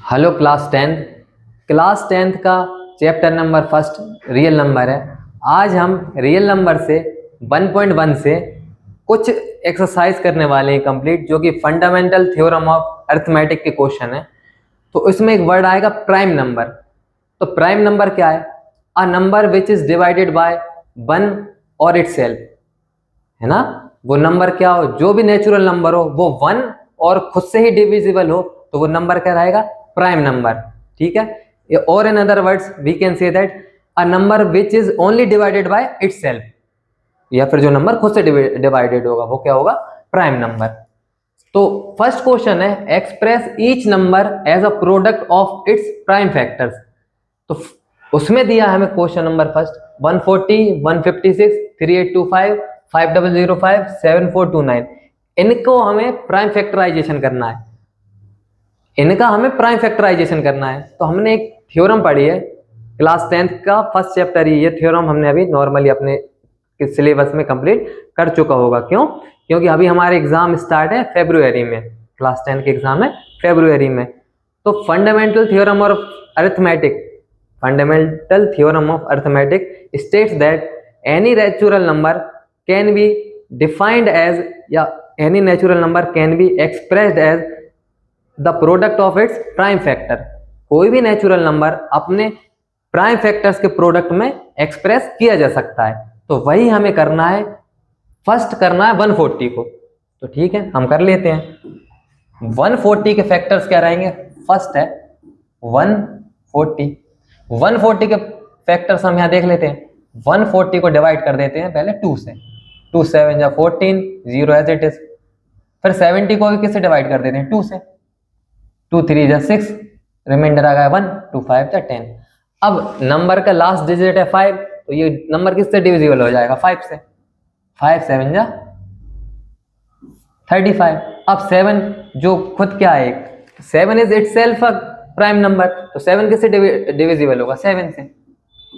Hello class tenth का chapter number first real number है। आज हम रियल नंबर से 1.1 से कुछ एक्सरसाइज करने वाले हैं कंप्लीट, जो कि फंडामेंटल थ्योरम ऑफ अरिथमेटिक के क्वेश्चन है। तो इसमें एक वर्ड आएगा प्राइम नंबर। तो प्राइम नंबर क्या है? अ number which is divided by 1 और इटसेल्फ, है ना। वो नंबर क्या हो, जो भी नेचुरल नंबर हो वो 1 और खुद से ही डिविजिबल हो, तो वो नंबर क्या रहेगा? Prime number. ठीक है। और in other words we can say that a number which is only divided by itself, या फिर जो नंबर खुद से डिवाइडेड होगा वो क्या होगा? Prime number. तो फर्स्ट क्वेश्चन है, express each number as a product of its prime factors. तो उसमें दिया है हमें क्वेश्चन नंबर फर्स्ट 140, 156, 3825, 5005, 7429। इनको हमें प्राइम फैक्टराइजेशन करना है। तो हमने एक थ्योरम पढ़ी है क्लास 10th का फर्स्ट चैप्टर ही। ये थ्योरम हमने अभी नॉर्मली अपने सिलेबस में कंप्लीट कर चुका होगा। क्यों? क्योंकि अभी हमारे एग्जाम स्टार्ट है फरवरी में। क्लास 10 के एग्जाम है फरवरी में। तो fundamental theorem of arithmetic states that any natural number can be defined as, या any natural number can be expressed as the product of its prime factor. कोई भी नेचुरल नंबर अपने प्राइम फैक्टर्स के product में express किया जा सकता है। तो वही हमें करना है। फर्स्ट करना है 140 को। तो ठीक है, हम कर लेते हैं। 140 के फैक्टर्स क्या रहेंगे? फर्स्ट है 140। 140 के फैक्टर्स हम यहां देख लेते हैं। 140 को डिवाइड कर देते हैं पहले 2 से। 2 7 या 14, 0 एज इट इज। फिर 70 को भी किससे डिवाइड कर देते हैं? 2 से। 2 3 जा 6, रिमाइंडर आ गया 1, 2 5 जा 10। अब नंबर का लास्ट डिजिट है 5, तो ये नंबर किससे डिविजिबल हो जाएगा? 5 से। 5 7 जा 35। अब 7 जो खुद क्या है, 7 is itself a prime number, तो 7 किससे डिविजिबल होगा? 7 से।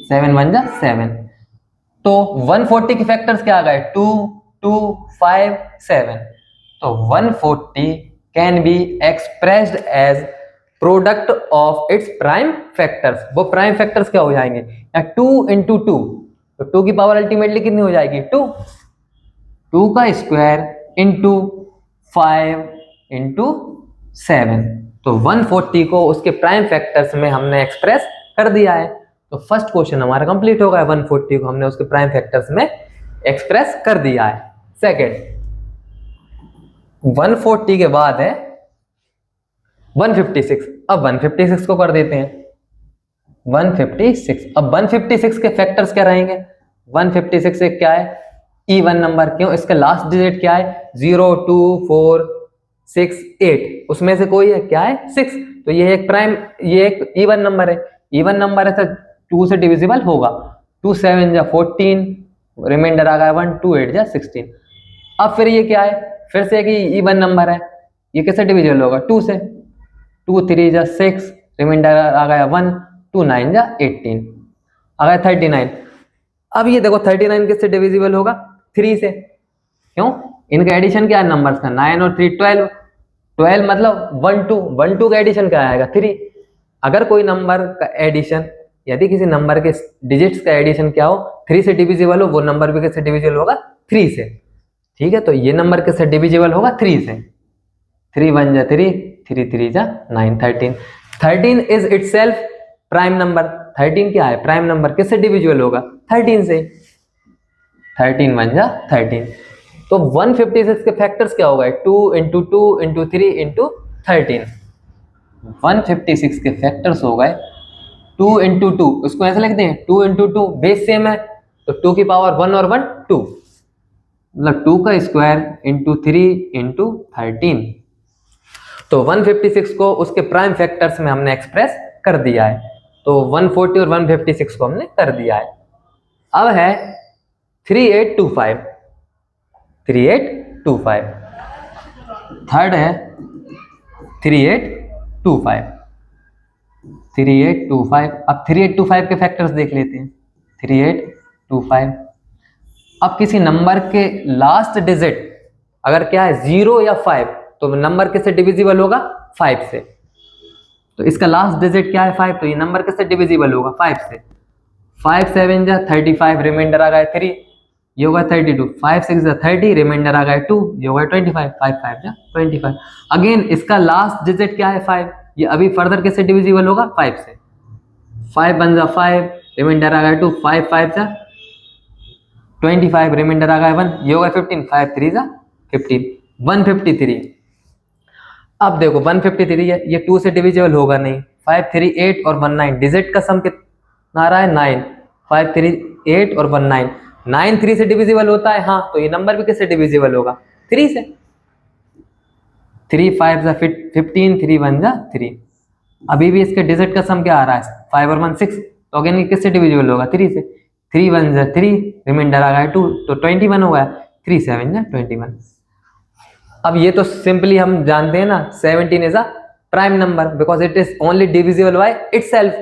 7 1 जा 7। तो 140 के फैक्टर्स क्या आ गए? 2 2 5 7। तो 140 can be expressed as product of its prime factors. वो प्राइम फैक्टर्स क्या हो जाएंगे? 2 इंटू 2, तो 2 की पावर अल्टीमेटली कितनी हो जाएगी? 2। 2 का स्क्वायर इंटू 5 इंटू 7। तो 140 को उसके प्राइम फैक्टर्स में हमने एक्सप्रेस कर दिया है। तो फर्स्ट क्वेश्चन हमारा कंप्लीट हो गया। 140 को हमने उसके प्राइम फैक्टर्स में एक्सप्रेस कर दिया है। सेकेंड, 140 के बाद है 156। अब 156 को कर देते हैं 156। अब 156 के फैक्टर्स क्या रहेंगे? 156 से क्या है? Even number. क्यों? इसका लास्ट डिजिट क्या है? 0 2 4 6 8। उसमें से कोई है क्या है? 6। तो ये एक इवन नंबर है। इवन नंबर है तो 2 से डिविजिबल होगा। 2 7 जा 14, रिमाइंडर आ गया 1, 2 8 जा 16। अब फिर ये क्या है? फिर से एक इवन नंबर है, ये कैसे डिविजिबल होगा? 2 से। 2 3 जा 6, रिमाइंडर आ गया 1, 2 9 जा 18, आ गया 39। अब ये देखो 39 किससे डिविजिबल होगा? 3 से। क्यों? इनका एडिशन क्या है नंबर्स का? 9 और 3 12। 12 मतलब 1 2, 1 2 का एडिशन क्या आएगा? 3। अगर कोई नंबर का एडिशन, यदि किसी नंबर के डिजिट्स का एडिशन क्या हो, 3 से डिविजिबल हो, वो नंबर भी किससे डिविजिबल होगा? 3 से। ठीक है, तो ये नंबर किससे डिविजिबल होगा? 3 से। 3 1 जा 3, 3 3 जा 9, 13। 13 इज इटसेल्फ प्राइम नंबर। 13 क्या है? Prime number. किससे डिविजिबल होगा? 13 से। 13 1 जा 13। तो 156 के फैक्टर्स क्या हो गए? 2 इंटू 2 इंटू 3 इंटू 13। 156 के फैक्टर्स हो गए 2 इंटू 2। उसको ऐसे लिखते हैं 2 इंटू 2, बेस सेम है तो 2 की पावर 1 और 1 2, मतलब 2 का स्क्वायर इंटू 3 इंटू 13। तो 156 को उसके प्राइम फैक्टर्स में हमने एक्सप्रेस कर दिया है। तो 140 और 156 को हमने कर दिया है। अब है 3825। 3825। थर्ड है 3825। 3825। अब 3825 के फैक्टर्स देख लेते हैं। 3825। अब किसी नंबर के लास्ट डिजिट अगर क्या है 0 या 5, तो नंबर किससे डिविजिबल होगा? 5 से। तो इसका लास्ट डिजिट क्या है 5, तो ये नंबर किससे डिविजिबल होगा 5 से। 5 7 जा 35, रिमाइंडर आ गया 3, ये होगा 32। 5 6 जा 30, रिमाइंडर आ गया 2, ये होगा 25। 5 5 जा 25। अगेन इसका लास्ट डिजिट क्या है 5, ये अभी फर्दर किससे डिविजिबल होगा 5 से। 5 1 जा 5, रिमाइंडर आ गया 2, 5 5 जा 25, रिमाइंडर आ गया 1, ये होगा 15। 5 3 जा 15, 153। अब देखो 153 है, ये 2 से डिविजिबल होगा नहीं। 5 3 8 और 1 9, डिजिट का सम कितना आ रहा है 9। 5 3 8 और 1 9, 9 3 से डिविजिबल होता है, हाँ, तो ये नंबर भी किससे डिविजिबल होगा 3 से। 3 5 जा 15, 3 1 जा 3। अभी भी इसके डिजिट का सम क्या आ रहा है 5 और 1 6, तो अगेन ये किससे डिविजिबल होगा 3 से। 3 1 जा 3, रिमाइंडर आ गया 2, तो 21 हो गया। 3 7 जा 21। अब ये तो सिंपली हम जानते हैं ना 17 is a prime number because it is only divisible by itself.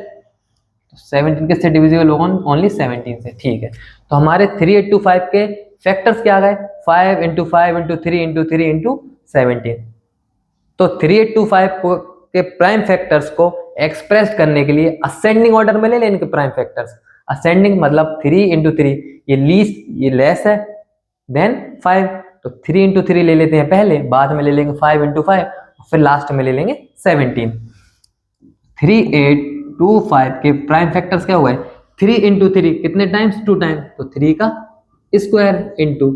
17 किससे डिविजिबल होगा ओनली 17 से, ठीक है। तो हमारे 3825 के फैक्टर्स क्या आ गए 5 × 5 × 3 × 3 × 17। तो 3825 को के प्राइम फैक्टर्स को एक्सप्रेस करने के लिए असेंडिंग ऑर्डर में ले लें इनके प्राइम फैक्टर्स। असेंडिंग मतलब 3 × 3, ये लीस्ट ये लेस है देन 5, तो 3 × 3 ले लेते हैं पहले, बाद में ले लेंगे 5 × 5, फिर लास्ट में ले लेंगे 17। 3825 के प्राइम फैक्टर्स क्या हुए 3 × 3 कितने टाइम्स 2 टाइम्स, तो 3 का स्क्वायर इंटू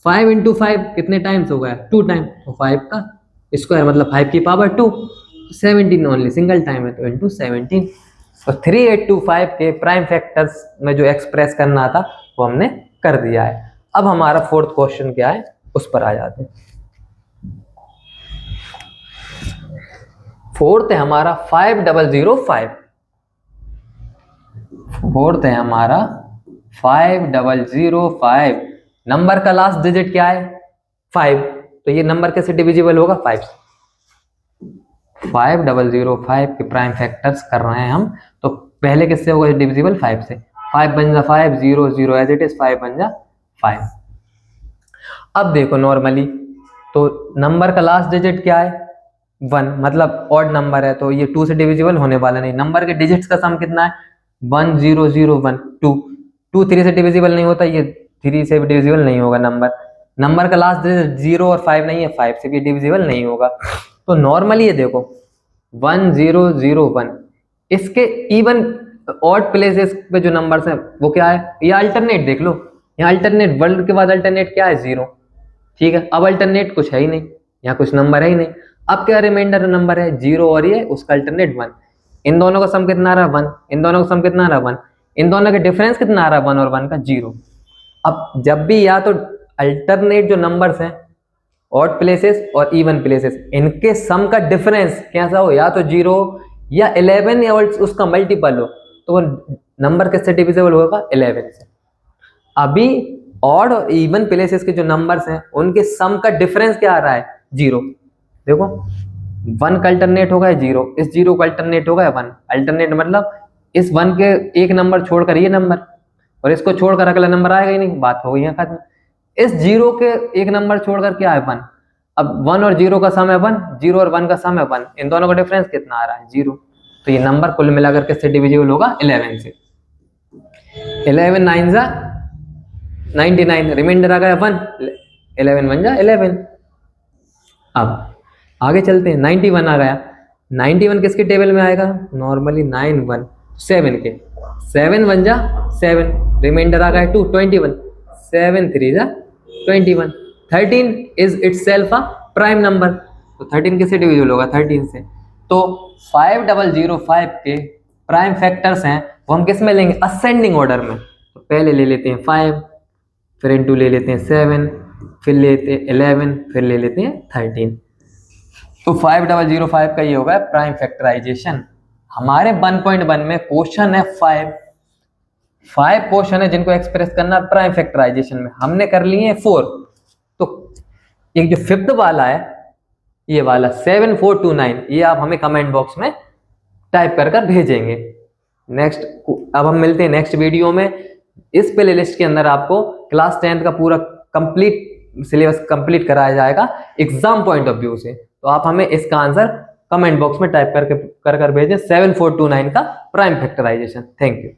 5 × 5 कितने टाइम्स हो गया 2 टाइम्स, तो 5 का स्क्वायर मतलब 5 की पावर 2। 17 ओनली सिंगल टाइम है तो इंटू 17। तो 3825 के प्राइम फैक्टर्स में जो एक्सप्रेस करना था वो हमने कर दिया है। अब हमारा फोर्थ क्वेश्चन क्या है उस पर आ जाते हैं। फोर्थ है हमारा 5005। फोर्थ है हमारा 5005। नंबर का लास्ट डिजिट क्या है 5, तो ये नंबर कैसे डिविजिबल होगा 5 से। 5005 के प्राइम फैक्टर्स कर रहे हैं हम, तो पहले किससे होगा डिविजिबल 5 से। 5 1 जा 5, 0 0 एज इट इज, 5 1 जा 5। अब देखो नॉर्मली तो नंबर का लास्ट डिजिट क्या है 1, मतलब ऑड नंबर है तो ये 2 से डिविजिबल होने वाला नहीं। नंबर के डिजिट्स का सम कितना है 1 0 0 1 2, 2 3 से डिविजिबल नहीं होता, ये 3 से भी डिविजिबल नहीं होगा नंबर। नंबर का लास्ट डिजिट 0 और 5 नहीं है, 5 से भी डिविजिबल नहीं होगा। तो नॉर्मली ये देखो 1 0 0 1, इसके इवन ऑड प्लेसेस पे जो नंबर्स हैं वो क्या है, ये अल्टरनेट देख लो, यहाँ अल्टरनेट वर्ड के बाद अल्टरनेट क्या है 0, ठीक है। अब अल्टरनेट कुछ है ही नहीं, यहाँ कुछ नंबर है ही नहीं। अब क्या रिमाइंडर नंबर है 0 और ये उसका अल्टरनेट 1। इन दोनों का सम कितना आ रहा है 1, इन दोनों का सम कितना आ रहा है 1, इन दोनों का डिफरेंस कितना आ रहा है 1 और 1 का 0। अब जब भी या तो अल्टरनेट जो नंबर्स हैं ऑड प्लेसेस और इवन प्लेसेस, इनके सम का डिफरेंस कैसा हो, या तो 0 या 11 या उसका मल्टीपल हो, तो वो नंबर किससे डिविजिबल होगा 11 से। अभी ऑड और इवन प्लेसेस के जो नंबर्स हैं उनके सम का डिफरेंस क्या आ रहा है 0। देखो 1 का अल्टरनेट होगा 0, इस 0 का अल्टरनेट होगा 1। अल्टरनेट मतलब इस 1 के एक नंबर छोड़कर ये नंबर, और इसको छोड़कर अगला नंबर आएगा ही नहीं, बात हो गई है खत्म। इस 0 के एक नंबर छोड़कर क्या है 1। अब 1 और 0 का सम है 1, 0 और 1 का सम है 1, इन दोनों का डिफरेंस कितना आ रहा है 0। तो ये नंबर कुल मिलाकर किससे डिविजिबल होगा 11 से। 11 9 जा 99, रिमाइंडर आ गया 1, 11 1 जा 11। अब आगे चलते हैं, 91 आ गया। 91 किसके टेबल में आएगा नॉर्मली 9 1 7 के, 7 1 जा 7, रिमाइंडर आ गया 2 21, 7 3 जा 21। 13 is itself a prime number, तो 13 किससे डिविजिबल होगा 13 से। तो 5005 के प्राइम फैक्टर्स हैं वो हम किस में लेंगे असेंडिंग ऑर्डर में। तो पहले ले लेते हैं 5, फिर इंटू ले लेते हैं 7, फिर लेते हैं 11, फिर ले लेते हैं 13। तो 5005 का ये होगा प्राइम फैक्टराइजेशन। हमारे 1.1 में क्वेश्चन है 5 क्वेश्चन है जिनको एक्सप्रेस करना प्राइम फैक्टराइजेशन में, हमने कर लिए हैं 4। तो एक जो फिफ्थ वाला है ये वाला 7429, ये आप हमें कमेंट बॉक्स में टाइप कर भेजेंगे। नेक्स्ट अब हम मिलते हैं नेक्स्ट वीडियो में। इस प्ले लिस्ट के अंदर आपको क्लास 10th का पूरा कंप्लीट सिलेबस कंप्लीट कराया जाएगा एग्जाम पॉइंट ऑफ व्यू से, तो आप हमें इसका आंसर कमेंट बॉक्स में टाइप करके कर भेजें 7429 का प्राइम फैक्टराइजेशन। Thank you.